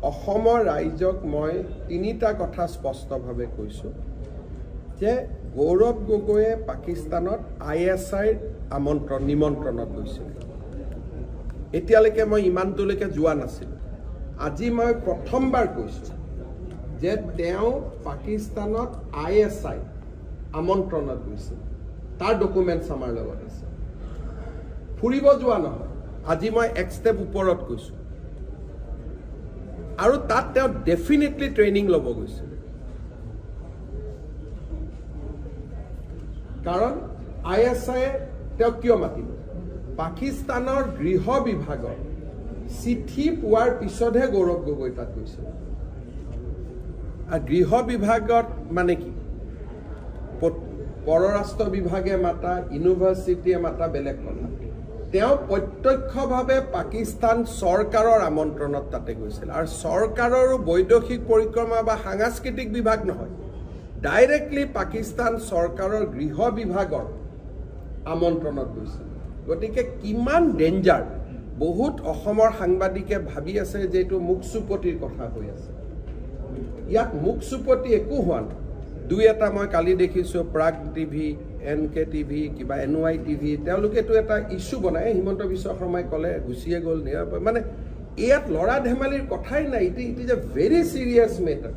অসমৰ ৰাইজক মই তিনিটা কথা স্পষ্টভাৱে কৈছোঁ যে গৌৰৱ গগৈয়ে পাকিস্তানত ISI নিমন্ত্ৰণত গৈছিল। এতিয়ালৈকে মই ইমানটোলৈকে যোৱা নাছিলোঁ। আজি মই প্ৰথমবাৰ কৈছোঁ যে তেওঁ পাকিস্তানত ISI আমন্ত্ৰণত গৈছিল। তাৰ ডকুমেণ্টছ আমাৰ লগত আছে। ফুৰিব যোৱা নহয়, আজি মই এক ষ্টেপ ওপৰত কৈছোঁ। আৰু তাত তেওঁ ডেফিনেটলি ট্ৰেইনিং ল'ব গৈছিল। কাৰণ ISI তেওঁক কিয় মাতিব? পাকিস্তানৰ গৃহ বিভাগৰ চিঠি পোৱাৰ পিছতহে গৌৰৱ গগৈ তাত গৈছিল। আৰু গৃহ বিভাগত মানে কি? পৰৰাষ্ট্ৰ বিভাগে মাতা, ইউনিভাৰ্চিটিয়ে মাতা বেলেগ কথা। তেওঁ প্ৰত্যক্ষভাৱে পাকিস্তান চৰকাৰৰ আমন্ত্ৰণত তাতে গৈছিল। আৰু চৰকাৰৰো বৈদেশিক পৰিক্ৰমা বা সাংস্কৃতিক বিভাগ নহয়, ডাইৰেক্টলি পাকিস্তান চৰকাৰৰ গৃহ বিভাগৰ আমন্ত্ৰণত গৈছিল। গতিকে কিমান ডেঞ্জাৰ, বহুত অসমৰ সাংবাদিকে ভাবি আছে যে এইটো মুখ চুপতিৰ কথা হৈ আছে। ইয়াত মুখ চুপতি একো হোৱা নাই। দুই এটা মই কালি দেখিছোঁ, প্ৰাগ টিভি, NK টিভি, কিবা NY টিভি, তেওঁলোকেতো এটা ইছ্যু বনায়। হিমন্ত বিশ্ব শৰ্মাই ক'লে গুচিয়ে গ'ল, মানে ইয়াত ল'ৰা ধেমালিৰ কথাই নাই। It is a very serious matter.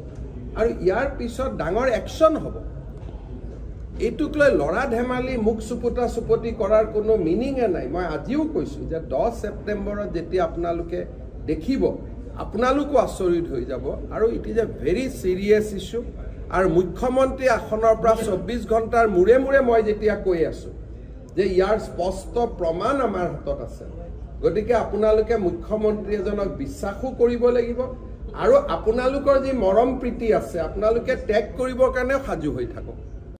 আৰু ইয়াৰ পিছত ডাঙৰ একশ্যন হ'ব। এইটোক লৈ ল'ৰা ধেমালি মুখ চুপতি কৰাৰ কোনো মিনিঙে নাই। মই আজিও কৈছোঁ যে 10 ছেপ্টেম্বৰত যেতিয়া আপোনালোকে দেখিব, আপোনালোকো আচৰিত হৈ যাব। আৰু it is a very serious issue. আৰু মুখ্যমন্ত্ৰী আসনৰ পৰা 24 ঘণ্টাৰ মূৰে মূৰে মই যেতিয়া কৈ আছোঁ যে ইয়াৰ স্পষ্ট প্ৰমাণ আমাৰ হাতত আছে, গতিকে আপোনালোকে মুখ্যমন্ত্ৰী এজনক বিশ্বাসো কৰিব লাগিব। আৰু আপোনালোকৰ যি মৰম প্ৰীতি আছে, আপোনালোকে ত্যাগ কৰিবৰ কাৰণেও সাজু হৈ থাকক।